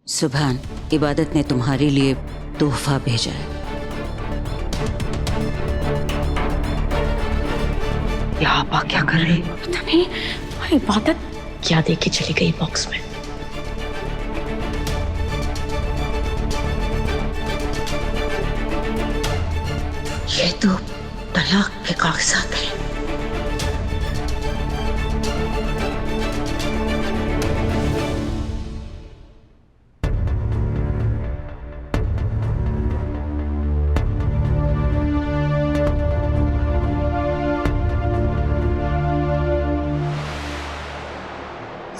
सुभान, इबादत ने तुम्हारे लिए तोहफा भेजा है। या आपा क्या कर रही? पता नहीं इबादत क्या देके चली गई बॉक्स में। ये तो तलाक के कागजात हैं।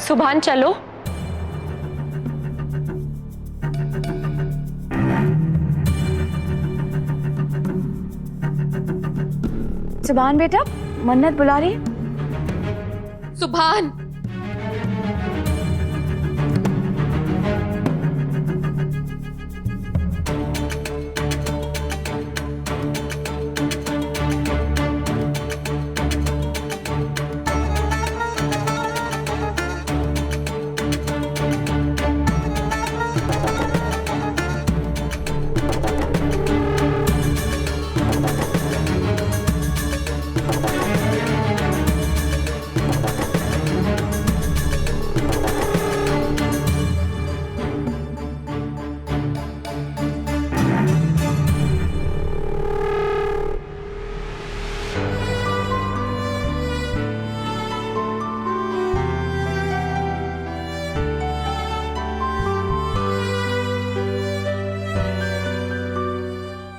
सुभान चलो। सुभान बेटा, मन्नत बुला रही है। सुभान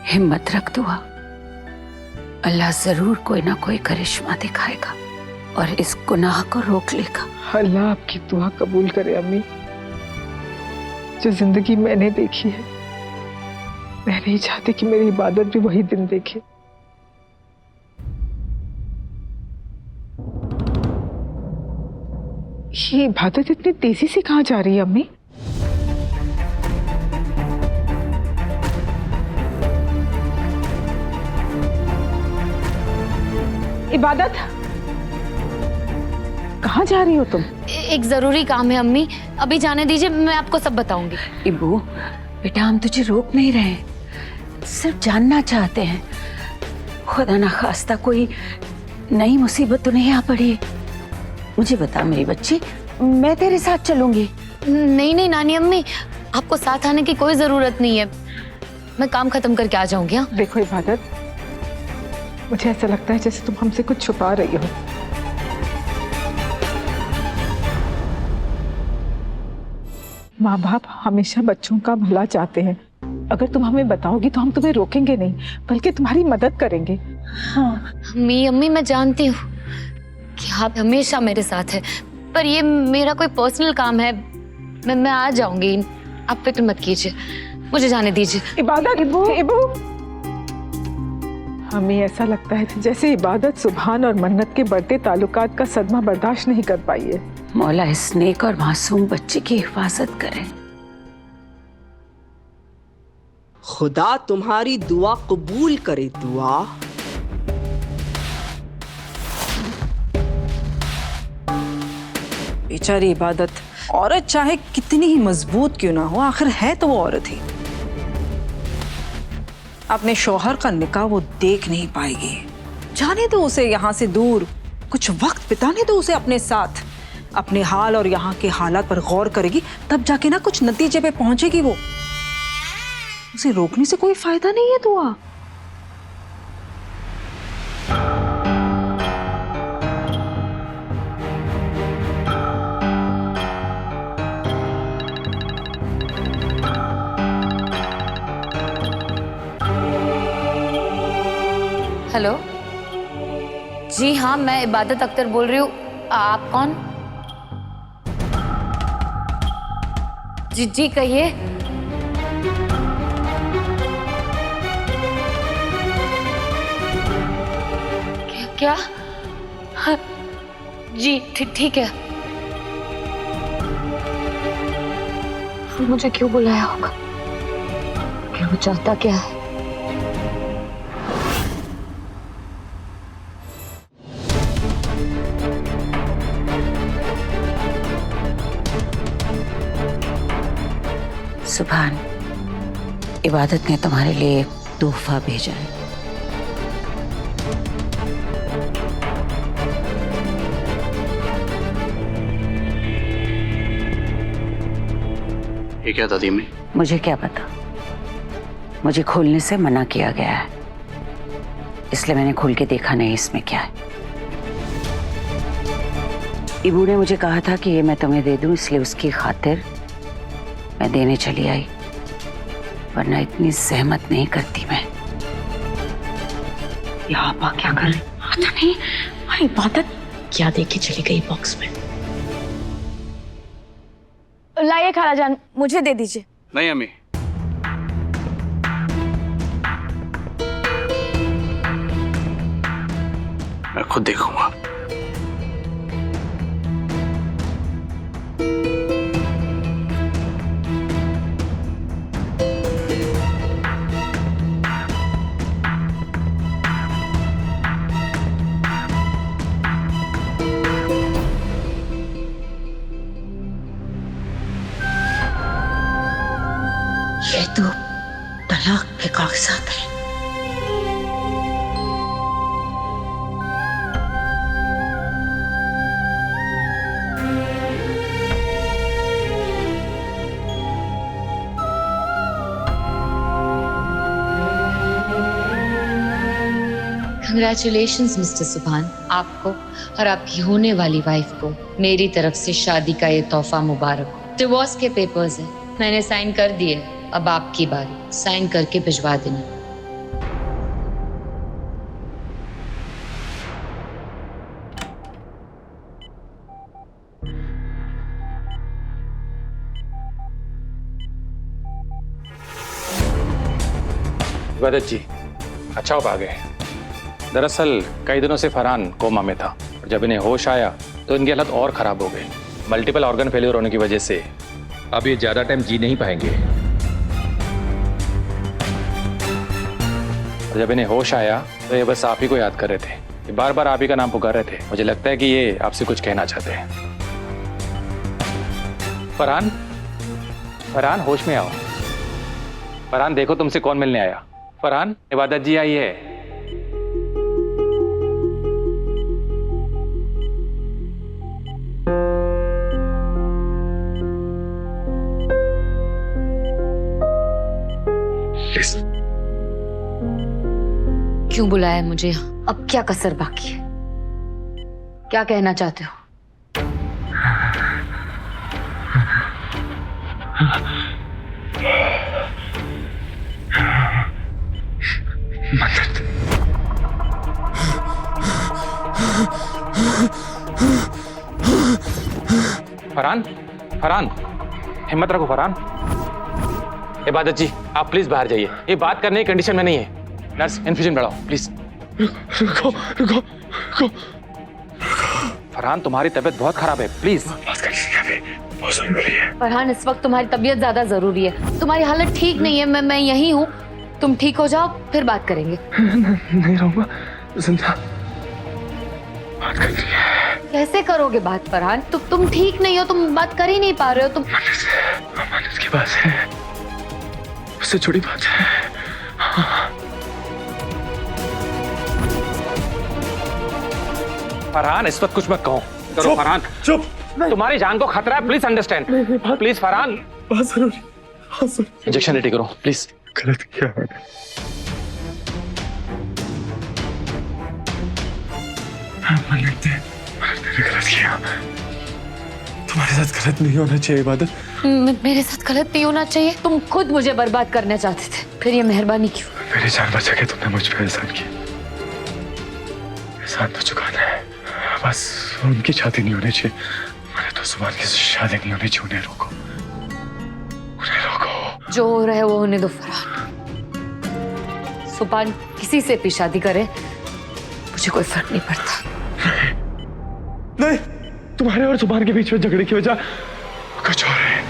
हिम्मत रख दुआ, अल्लाह जरूर कोई ना कोई करिश्मा दिखाएगा और इस गुनाह को रोक लेगा। अल्लाह आपकी दुआ कबूल करे अम्मी। जो जिंदगी मैंने देखी है, मैं नहीं चाहती कि मेरी इबादत भी वही दिन देखे। ये इबादत इतनी तेजी से कहाँ जा रही है अम्मी? इबादत, कहाँ जा रही हो तुम? एक जरूरी काम है अम्मी, अभी जाने दीजिए, मैं आपको सब बताऊंगी। इबू बेटा, हम तुझे रोक नहीं रहे, सिर्फ जानना चाहते हैं। खुदा ना खास्ता कोई नई मुसीबत तो नहीं आ पड़ी? मुझे बता मेरी बच्ची, मैं तेरे साथ चलूंगी। नहीं नहीं नानी अम्मी, आपको साथ आने की कोई जरूरत नहीं है, मैं काम खत्म करके आ जाऊंगी। हाँ देखो इबादत, मुझे ऐसा लगता है जैसे तुम हमसे कुछ छुपा रही हो। माँ बाप हमेशा बच्चों का भला चाहते हैं। अगर तुम हमें बताओगी तो हम तुम्हें रोकेंगे नहीं, बल्कि तुम्हारी मदद करेंगे। हाँ अम्मी मैं जानती हूँ कि आप हमेशा मेरे साथ हैं, पर ये मेरा कोई पर्सनल काम है, मैं आ जाऊंगी, आप फिक्र मत कीजिए, मुझे जाने दीजिए। इबादत, इबू, हमें ऐसा लगता है जैसे इबादत सुभान और मन्नत के बढ़ते ताल्लुकात का सदमा बर्दाश्त नहीं कर पाई है। मौला इस नेक और मासूम बच्चे की हिफाजत करे। खुदा तुम्हारी दुआ कबूल करे। दुआ बेचारी इबादत, औरत चाहे कितनी ही मजबूत क्यों ना हो, आखिर है तो वो औरत ही। अपने शौहर का निकाह वो देख नहीं पाएगी। जाने दो उसे यहाँ से दूर, कुछ वक्त बिताने दो उसे अपने साथ। अपने हाल और यहाँ के हालात पर गौर करेगी, तब जाके ना कुछ नतीजे पे पहुंचेगी वो। उसे रोकने से कोई फायदा नहीं है दुआ। हेलो जी हाँ, मैं इबादत अख्तर बोल रही हूँ, आप कौन? जी कहिए। क्या? हाँ, जी ठीक है। मुझे क्यों बुलाया होगा? क्यों, चाहता क्या है? सुभान, इबादत ने तुम्हारे लिए एक तोहफा भेजा है। ये क्या दादी अम्मी? मुझे क्या पता, मुझे खोलने से मना किया गया है, इसलिए मैंने खोल के देखा नहीं इसमें क्या है। इबू ने मुझे कहा था कि ये मैं तुम्हें दे दूं, इसलिए उसकी खातिर मैं देने चली आई, वरना इतनी सहमत नहीं करती मैं। यहाँ पा क्या कर रही? पता नहीं भाई इबादत क्या देख के चली गई बॉक्स में। लाइए खालाजान, मुझे दे दीजिए। नहीं अम्मी, मैं खुद देखूंगा। ये तो तलाक के कागजात हैं। कंग्रेचुलेशंस मिस्टर सुभान, आपको और आपकी होने वाली वाइफ को मेरी तरफ से शादी का ये तोहफा मुबारक हो। डिवोर्स के पेपर्स हैं, मैंने साइन कर दिए, अब आपकी बारी, साइन करके भिजवा देना। इबादत जी, अच्छा आप आ गए। दरअसल कई दिनों से फरहान कोमा में था और जब इन्हें होश आया तो इनकी हालत और ख़राब हो गई। मल्टीपल ऑर्गन फेलियर होने की वजह से अब ये ज़्यादा टाइम जी नहीं पाएंगे। और जब इन्हें होश आया तो ये बस आप ही को याद कर रहे थे, ये बार बार आप ही का नाम पुकार रहे थे। मुझे लगता है कि ये आपसे कुछ कहना चाहते हैं। फरहान, फरहान होश में आओ। फरहान देखो तुमसे कौन मिलने आया। फरहान, इबादत जी आई है। क्यों बुलाया मुझे? अब क्या कसर बाकी है? क्या कहना चाहते हो? फरहान, फरहान, हिम्मत रखो फरहान। इबादत जी, आप प्लीज बाहर जाइए, ये बात करने की कंडीशन में नहीं है। नर्स, इन्फ्यूजन बढ़ाओ प्लीज। रुको रुको रुको। फरहान, तुम्हारी तबीयत बहुत खराब है, प्लीज। बहुत जरूरी है। फरहान, इस वक्त तुम्हारी तबीयत ज्यादा जरूरी है, तुम्हारी हालत ठीक नहीं है। मैं यहीं हूँ, तुम ठीक हो जाओ फिर बात करेंगे। नहीं रहूंगा जिंदा, बात करनी है। कैसे करोगे बात फरहान? तुम ठीक नहीं हो, तुम बात कर ही नहीं पा रहे हो। तुम अमानत की बात है, उससे जुड़ी बात है। फरहान, इस वक्त कुछ मत कहो। करो फरहान, चुप। तुम्हारी जान को खतरा है, प्लीज अंडरस्टैंड। प्लीज फरहान, बहुत जरूरी, बहुत जरूरी। इंजेक्शन रेडी करो प्लीज। गलत किया मैंने, मैंने गलत किया। तुम्हारे साथ गलत नहीं होना चाहिए इबादत। मेरे साथ गलत नहीं होना चाहिए? तुम खुद मुझे बर्बाद करना चाहते थे, फिर ये मेहरबानी क्यों? मेरी जान बचा के तुमने मुझ पर एहसान किया, एहसान तो चुकाना है। बस उनकी शादी नहीं होनी चाहिए, मैंने तो सुभान की शादी नहीं होनी चाहिए। उन्हें रोको, उन्हें रोको। जो हो रहा है वो होने दो फरहान। सुभान किसी से भी शादी करे, मुझे कोई फर्क नहीं पड़ता। नहीं, तुम्हारे और सुभान के बीच में झगड़े की वजह कुछ और है।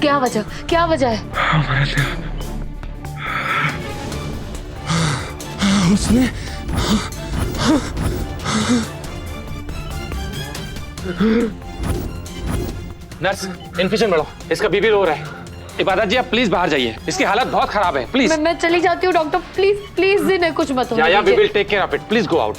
क्या वजह, क्या वजह है? उसने नर्स, इन्फेक्शन बढ़ो, इसका बीपी लो रहा है। इबादत जी आप प्लीज बाहर जाइए, इसकी हालत बहुत खराब है, प्लीज। मैं चली जाती हूँ डॉक्टर, प्लीज प्लीज इन्हें कुछ मत होने या वी दीजिए। Will take care of it, please go out.